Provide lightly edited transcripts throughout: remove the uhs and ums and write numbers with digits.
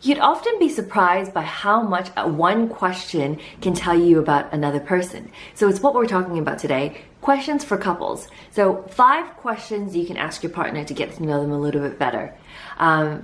You'd often be surprised by how much one question can tell you about another person. So it's what we're talking about today, questions for couples. So 5 questions you can ask your partner to get to know them a little bit better.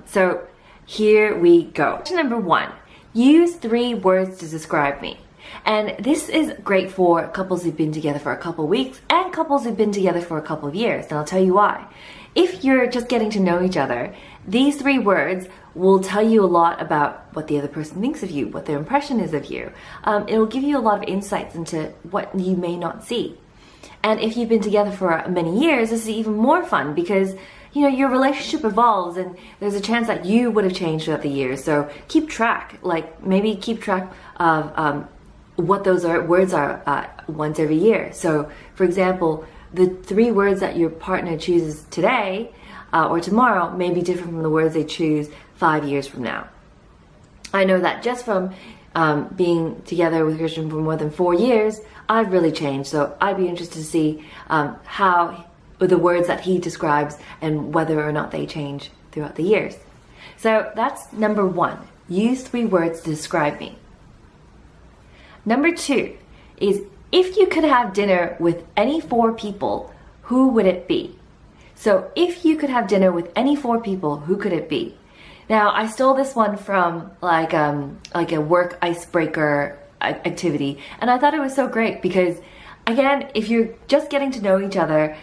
So here we go. Question number 1, use 3 words to describe me. And this is great for couples who've been together for a couple weeks and couples who've been together for a couple of years. And I'll tell you why. If you're just getting to know each other, these 3 words will tell you a lot about what the other person thinks of you, what their impression is of you. It will give you a lot of insights into what you may not see. And if you've been together for many years, this is even more fun because your relationship evolves and there's a chance that you would have changed throughout the years. So keep track, maybe keep track of what those words are once every year. So for example, the 3 words that your partner chooses today or tomorrow may be different from the words they choose 5 years from now. I know that just from being together with Christian for more than 4 years, I've really changed. So I'd be interested to see how the words that he describes and whether or not they change throughout the years. So that's number 1. Use 3 words to describe me. Number 2 is, if you could have dinner with any 4 people, who would it be? So if you could have dinner with any 4 people, who could it be? Now, I stole this one from like a work icebreaker activity, and I thought it was so great because, again, if you're just getting to know each other,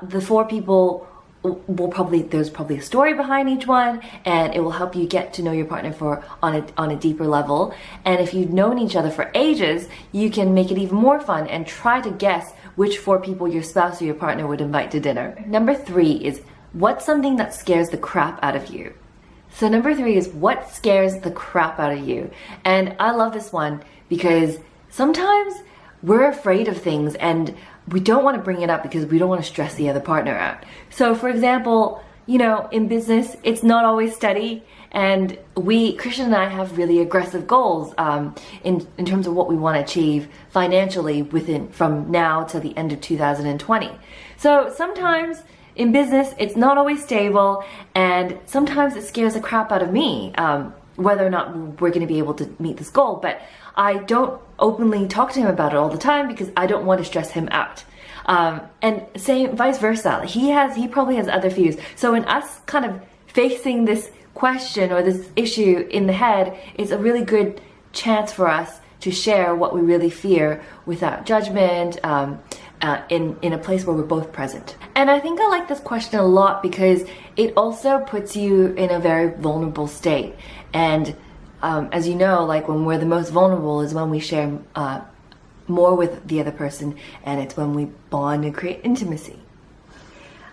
the 4 people there's probably a story behind each one, and it will help you get to know your partner on a deeper level. And if you've known each other for ages, you can make it even more fun and try to guess which 4 people your spouse or your partner would invite to dinner. Number 3 is, what's something that scares the crap out of you? So number 3 is, what scares the crap out of you? And I love this one because sometimes we're afraid of things and we don't want to bring it up because we don't want to stress the other partner out. So for example, in business, it's not always steady, and Christian and I have really aggressive goals in terms of what we want to achieve financially from now to the end of 2020. So sometimes in business, it's not always stable, and sometimes it scares the crap out of me whether or not we're going to be able to meet this goal. But I don't openly talk to him about it all the time because I don't want to stress him out. And same vice versa. He probably has other views. So in us kind of facing this question or this issue in the head, it's a really good chance for us to share what we really fear without judgment, in a place where we're both present. And I think I like this question a lot because it also puts you in a very vulnerable state. And as you know, when we're the most vulnerable is when we share more with the other person, and it's when we bond and create intimacy.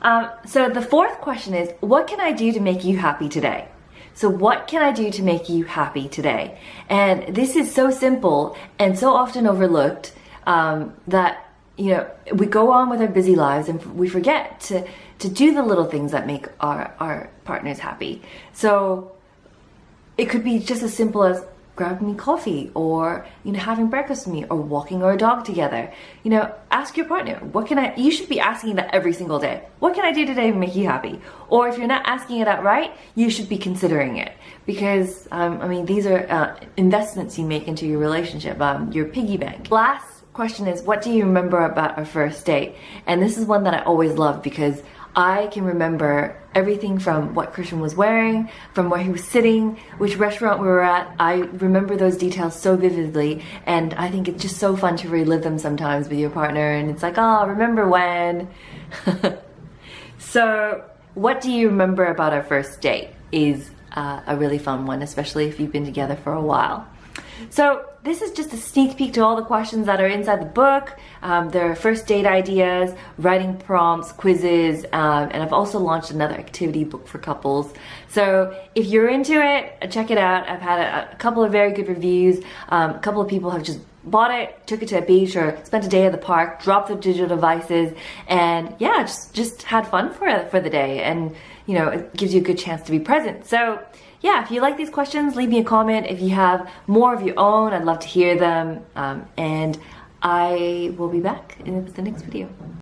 So the 4th question is, what can I do to make you happy today? So what can I do to make you happy today? And this is so simple and so often overlooked that we go on with our busy lives and we forget to do the little things that make our partners happy. So it could be just as simple as grabbing me coffee, or having breakfast with me, or walking our dog together. Ask your partner, you should be asking that every single day. What can I do today to make you happy? Or if you're not asking it outright, you should be considering it, because these are investments you make into your relationship, your piggy bank. Last question is, what do you remember about our first date? And this is one that I always love because I can remember everything from what Christian was wearing, from where he was sitting, which restaurant we were at. I remember those details so vividly, and I think it's just so fun to relive them sometimes with your partner, and it's like, oh, remember when? So what do you remember about our first date is a really fun one, especially if you've been together for a while. So this is just a sneak peek to all the questions that are inside the book. There are first date ideas, writing prompts, quizzes, and I've also launched another activity book for couples. So if you're into it, check it out. I've had a couple of very good reviews. A couple of people have just bought it, took it to a beach, or spent a day at the park, dropped their digital devices, and yeah, just had fun for the day. And it gives you a good chance to be present. So yeah, if you like these questions, leave me a comment. If you have more of your own, I'd love to hear them. And I will be back in the next video.